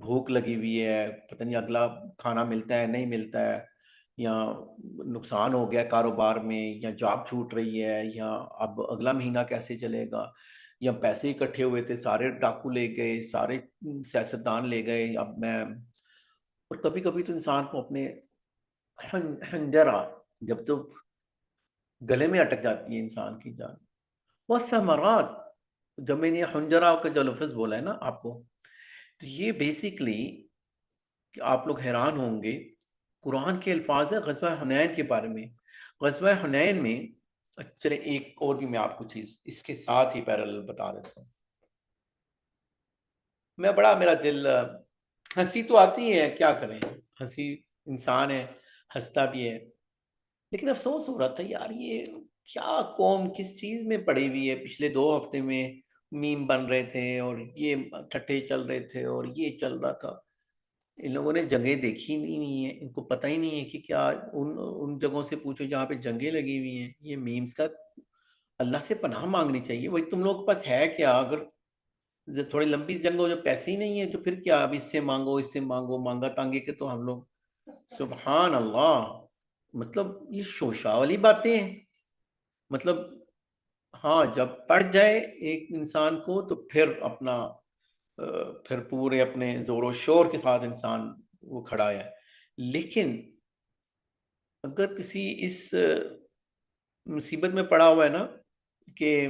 بھوک لگی ہوئی ہے، پتہ نہیں اگلا کھانا ملتا ہے نہیں ملتا ہے، یا نقصان ہو گیا کاروبار میں، یا جاب چھوٹ رہی ہے، یا اب اگلا مہینہ کیسے چلے گا، یا پیسے اکٹھے ہوئے تھے سارے ڈاکو لے گئے، سارے سیاستدان لے گئے. اب میں، اور کبھی کبھی تو انسان کو اپنے حنجرہ جب تو گلے میں اٹک جاتی ہے انسان کی جان. وہ ثمرات، جب میں نے حنجرہ کا جو لفظ بولا ہے نا آپ کو، تو یہ بیسیکلی کہ آپ لوگ حیران ہوں گے، قرآن کے الفاظ ہیں غزوہ حنین کے بارے میں. غزوہ حنین میں، چلے ایک اور بھی میں آپ کو چیز اس کے ساتھ ہی پیرالل بتا دیتا ہوں. میں بڑا، میرا دل، ہنسی تو آتی ہے، کیا کریں، ہنسی انسان ہے، ہنستا بھی ہے، لیکن افسوس ہو رہا تھا یار یہ کیا قوم کس چیز میں پڑی ہوئی ہے. پچھلے 2 ہفتے میں میم بن رہے تھے اور یہ ٹھٹے چل رہے تھے اور یہ چل رہا تھا. ان لوگوں نے جنگیں دیکھی نہیں ہیں، ان کو پتہ ہی نہیں ہے کہ کیا ان جگہوں سے پوچھو جہاں پہ جنگیں لگی ہوئی ہیں. یہ میمز کا اللہ سے پناہ مانگنی چاہیے. وہی تم لوگوں کے پاس ہے کیا؟ اگر تھوڑی لمبی جنگ ہو، جو پیسے ہی نہیں ہیں تو پھر کیا، اب اس سے مانگو اس سے مانگو، مانگا تانگے کے تو ہم لوگ، سبحان اللہ. مطلب یہ شوشا والی باتیں ہیں. مطلب ہاں جب پڑ جائے ایک انسان کو تو پھر اپنا پھر پورے اپنے زور و شور کے ساتھ انسان وہ کھڑا ہے. لیکن اگر کسی اس مصیبت میں پڑا ہوا ہے نا، کہ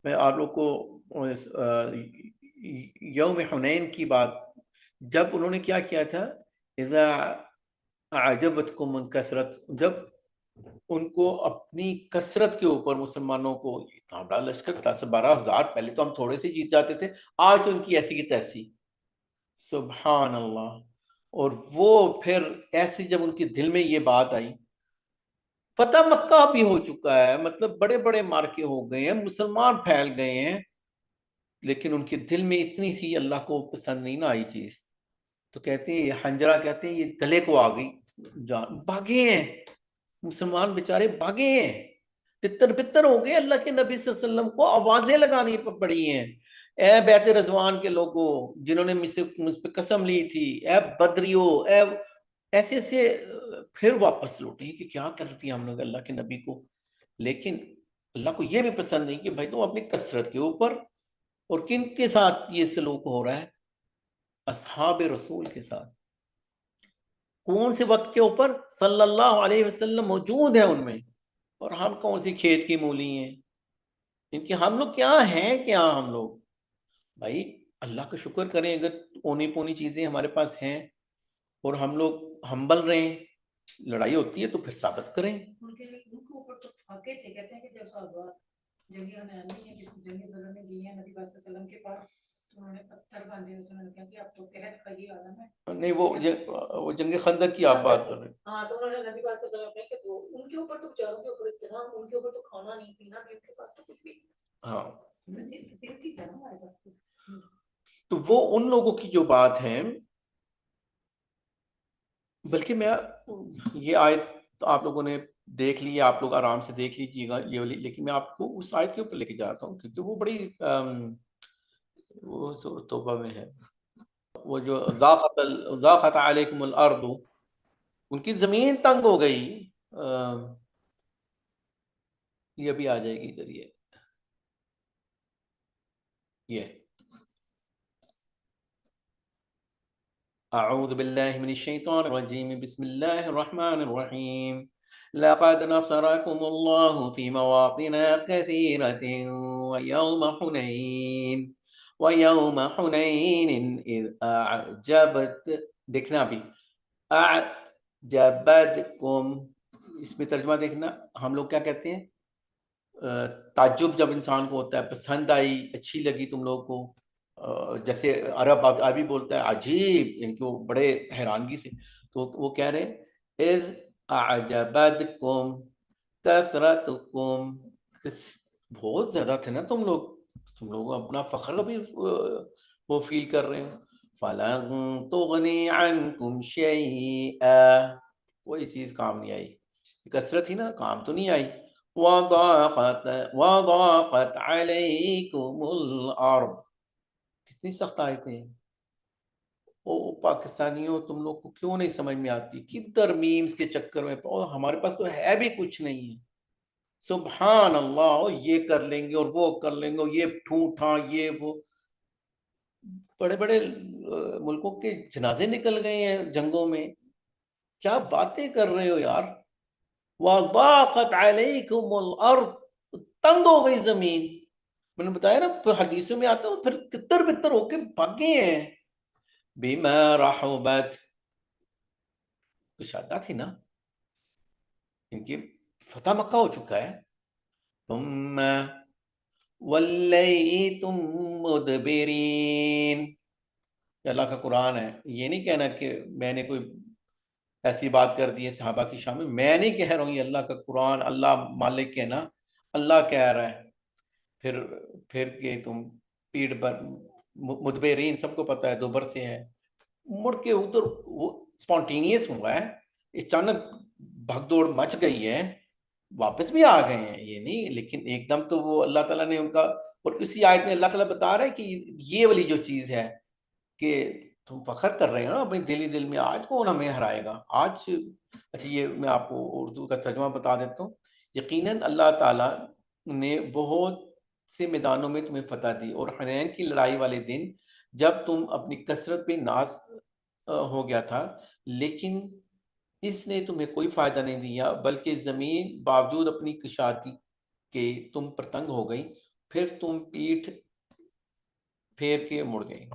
میں آپ لوگ کو یوم حنین کی بات، جب انہوں نے کیا کیا تھا، اذا اعجبتکم کثرت، جب ان کو اپنی کثرت کے اوپر مسلمانوں کو اتنا بڑا لشکر 10-12 ہزار، پہلے تو ہم تھوڑے سے جیت جاتے تھے، آج تو ان کی ایسی کی تیسی، سبحان اللہ. اور وہ پھر ایسے جب ان کے دل میں یہ بات آئی، فتح مکہ بھی ہو چکا ہے، مطلب بڑے بڑے مارکے ہو گئے ہیں، مسلمان پھیل گئے ہیں، لیکن ان کے دل میں اتنی سی اللہ کو پسند نہیں نہ آئی چیز، تو کہتے ہیں یہ حنجرہ، کہتے ہیں یہ گلے کو آ گئی جان، بھاگے ہیں مسلمان بیچارے، بھاگے ہیں، تتر بتر ہو گئے. اللہ کے نبی صلی اللہ علیہ وسلم کو آوازیں لگانی پڑی ہیں، اے بیت رضوان کے لوگوں جنہوں نے مجھ پہ قسم لی تھی، اے بدریو، اے ایسے ایسے، پھر واپس لوٹیں کہ کیا کر دیا ہم لوگ اللہ کے نبی کو. لیکن اللہ کو یہ بھی پسند نہیں کہ بھائی تم اپنی کثرت کے اوپر، اور کن کے ساتھ یہ سلوک ہو رہا ہے، اصحاب رسول کے ساتھ. کون سے وقت کے اوپر؟ صلی اللہ علیہ وسلم موجود ہیں ان میں، اور ہم کون سی کھیت کی مولی ہیں، ان کی ہم لوگ کیا ہیں، کیا ہم لوگ بھائی اللہ کا شکر کریں اگر اونی پونی چیزیں ہمارے پاس ہیں اور ہم لوگ ہمبل رہے ہیں، لڑائی ہوتی ہے تو پھر ثابت کریں۔ ان کے اوپر تو پھاکے تھے، کہتے ہیں کہ جب صحابہ جنگی نہیں ہے، جنگی بدر میں گئی ہیں نبی پاک صلی اللہ علیہ وسلم کے پاس، تو انہوں نے پتھر باندھے ہوئے تھے، انہوں نے کہا کہ اب تو قحط کا یہ عالم ہے۔ نہیں وہ جنگ خندق کی آپ بات کر رہے ہیں۔ ہاں تو انہوں نے نبی پاک صلی اللہ علیہ وسلم نے کہ ان کے اوپر تو بیچاروں کے اوپر اتنا، ان کے اوپر تو کھانا نہیں پینا بھی، ان کے پاس تو کچھ بھی ہاں ٹھیک ہے نا ہمارے پاس۔ تو وہ ان لوگوں کی جو بات ہے، بلکہ میں یہ آیت تو آپ لوگوں نے دیکھ لی، آپ لوگ آرام سے دیکھ لیجیے گا یہ والی، لیکن میں آپ کو اس آیت کے اوپر لے کے جاتا ہوں کیونکہ وہ بڑی وہ سورۃ توبہ میں ہے، وہ جو ضاقت علیکم الارض، ان کی زمین تنگ ہو گئی، یہ بھی آ جائے گی ادھر، یہ اعوذ باللہ من الشیطان الرجیم، بسم اللہ الرحمن الرحیم، لقد نصركم الله في مواطن كثيرة ويوم حنين إذ دیکھنا بھی أعجبتكم، اس میں ترجمہ دیکھنا، ہم لوگ کیا کہتے ہیں، تعجب جب انسان کو ہوتا ہے، پسند آئی، اچھی لگی تم لوگ کو، جیسے عربی بولتا ہے عجیب، ان کو بڑے حیرانگی سے، تو وہ کہہ رہے ہیں اذ اعجبتکم کثرتکم، بہت زیادہ تھے نا تم لوگ اپنا فخر بھی وہ فیل کر رہے ہیں، فلن تغنی عنکم شیئا، کوئی چیز کام نہیں آئی، کثرت ہی نا، کام تو نہیں آئی، وضاقت علیکم الارض، کتنی سخت آیتیں ہیں، او پاکستانیوں تم لوگ کو کیوں نہیں سمجھ میں آتی، کدھر میمز کے چکر میں، ہمارے پاس تو ہے بھی کچھ نہیں ہے، سبحان اللہ، یہ کر لیں گے اور وہ کر لیں گے، یہ ٹھوٹا یہ وہ، بڑے بڑے ملکوں کے جنازے نکل گئے ہیں جنگوں میں، کیا باتیں کر رہے ہو یار، وضاقت علیکم الارض، تنگ ہو گئی زمین، میں نے بتایا نا حدیثوں میں آتا ہوں، پھر تتر بتر ہو کے بھاگے ہیں، بما رحبت، کشادہ تھی نا، ان کی فتح مکہ ہو چکا ہے، ثم ولیتم مدبرین، یہ اللہ کا قرآن ہے، یہ نہیں کہنا کہ میں نے کوئی ایسی بات کر دی ہے صحابہ کی شان میں نہیں کہہ رہا ہوں، یہ اللہ کا قرآن، اللہ مالک ہے نا، اللہ کہہ رہا ہے، پھر کہ تم پیڑ پر مدبرین، سب کو پتہ ہے دوبر سے ہے، مڑ کے ادھر، وہ سپونٹینیس ہوا ہے، اچانک بھگ دوڑ مچ گئی ہے، واپس بھی آ گئے ہیں یہ نہیں، لیکن ایک دم تو وہ اللہ تعالیٰ نے ان کا، اور اسی آیت میں اللہ تعالیٰ بتا رہا ہے کہ یہ والی جو چیز ہے کہ تم فخر کر رہے ہو نا اپنی دلی میں، آج کون ہمیں ہرائے گا آج، اچھا یہ میں آپ کو اردو کا ترجمہ بتا دیتا ہوں، یقیناً اللہ تعالیٰ نے بہت سے میدانوں میں تمہیں فتح دی، اور حنین کی لڑائی والے دن جب تم اپنی کثرت پہ ناز ہو گیا تھا، لیکن اس نے تمہیں کوئی فائدہ نہیں دیا، بلکہ زمین باوجود اپنی کشادگی کے تم پر تنگ ہو گئی، پھر تم پیٹھ پھیر کے مڑ گئے۔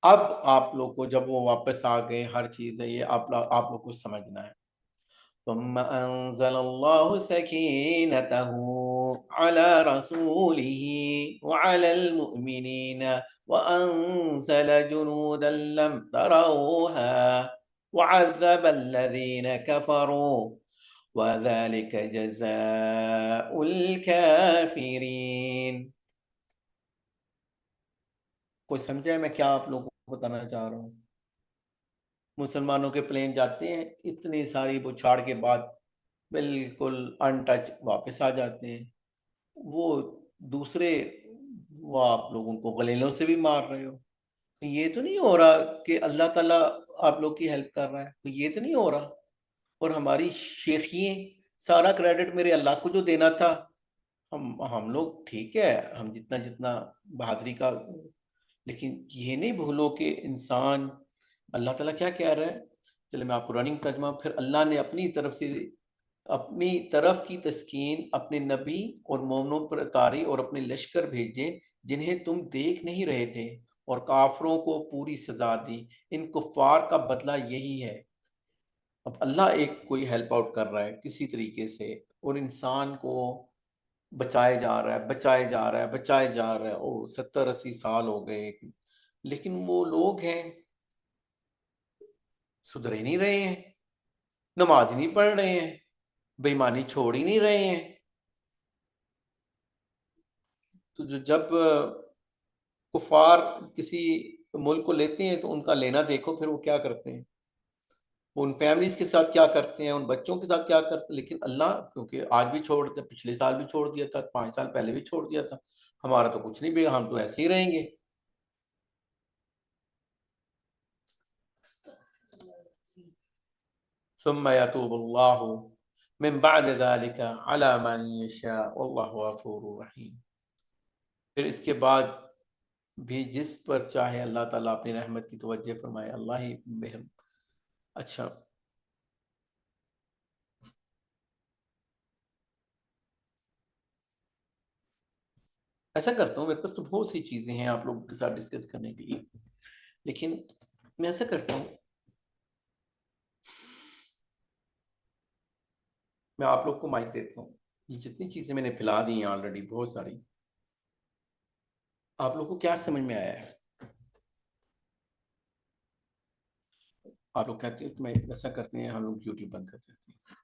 اب آپ لوگ کو جب وہ واپس آ گئے، ہر چیز ہے یہ آپ لوگ کو سمجھنا ہے، ثم انزل الله سكينته على رسوله وعلى المؤمنين وأنزل جنودا لم تروها وعذب الذين كفروا وذلك جزاء الكافرين۔ کوئی سمجھے میں کیا آپ لوگوں کو بتانا چاہ رہا ہوں؟ مسلمانوں کے پلین جاتے ہیں، اتنی ساری بچھاڑ کے بعد بالکل ان ٹچ واپس آ جاتے ہیں، وہ دوسرے وہ آپ لوگوں کو غلیلوں سے بھی مار رہے ہو، یہ تو نہیں ہو رہا کہ اللہ تعالیٰ آپ لوگ کی ہیلپ کر رہا ہے، یہ تو نہیں ہو رہا، اور ہماری شیخییں، سارا کریڈٹ میرے اللہ کو جو دینا تھا، ہم لوگ ٹھیک ہے، ہم جتنا بہادری کا، لیکن یہ نہیں بھولو کہ انسان، اللہ تعالیٰ کیا کہہ رہا ہے، چلے میں آپ کو رننگ ترجمہ، پھر اللہ نے اپنی طرف سے اپنی طرف کی تسکین اپنے نبی اور مومنوں پر اتاری اور اپنے لشکر بھیجے جنہیں تم دیکھ نہیں رہے تھے، اور کافروں کو پوری سزا دی۔ ان کفار کا بدلہ یہی ہے۔ اب اللہ ایک کوئی ہیلپ آؤٹ کر رہا ہے کسی طریقے سے، اور انسان کو بچائے جا رہا ہے، بچائے جا رہا ہے، بچائے جا رہا ہے۔ او 70-80 سال ہو گئے، لیکن وہ لوگ ہیں سدھر ہی نہیں رہے ہیں، نماز ہی نہیں پڑھ رہے ہیں، بے ایمانی چھوڑ ہی نہیں رہے ہیں۔ تو جب کفار کسی ملک کو لیتے ہیں تو ان کا لینا دیکھو پھر وہ کیا کرتے ہیں، ان فیملیز کے ساتھ کیا کرتے ہیں، ان بچوں کے ساتھ کیا کرتے ہیں۔ لیکن اللہ کیونکہ آج بھی چھوڑ دیا، پچھلے سال بھی چھوڑ دیا تھا، 5 سال پہلے بھی چھوڑ دیا تھا، ہمارا تو کچھ نہیں بھی، ہم تو ایسے ہی رہیں گے۔ ثم يتوب الله من بعد ذلك على من يشاء والله غفور رحیم۔ پھر اس کے بعد بھی جس پر چاہے اللہ تعالیٰ اپنی رحمت کی توجہ فرمائے، اللہ ہی بہم۔ اچھا، ایسا کرتا ہوں، میرے پاس تو بہت سی چیزیں ہیں آپ لوگوں کے ساتھ ڈسکس کرنے کے لیے، لیکن میں ایسا کرتا ہوں، میں آپ لوگ کو مائک دیتا ہوں۔ یہ جتنی چیزیں میں نے پھیلا دی ہیں آلریڈی بہت ساری، آپ لوگ کو کیا سمجھ میں آیا ہے؟ آپ لوگ کہتے ہیں کہ میں ایسا کرتے ہیں، ہم لوگ یوٹیوب بند کر دیتے ہیں۔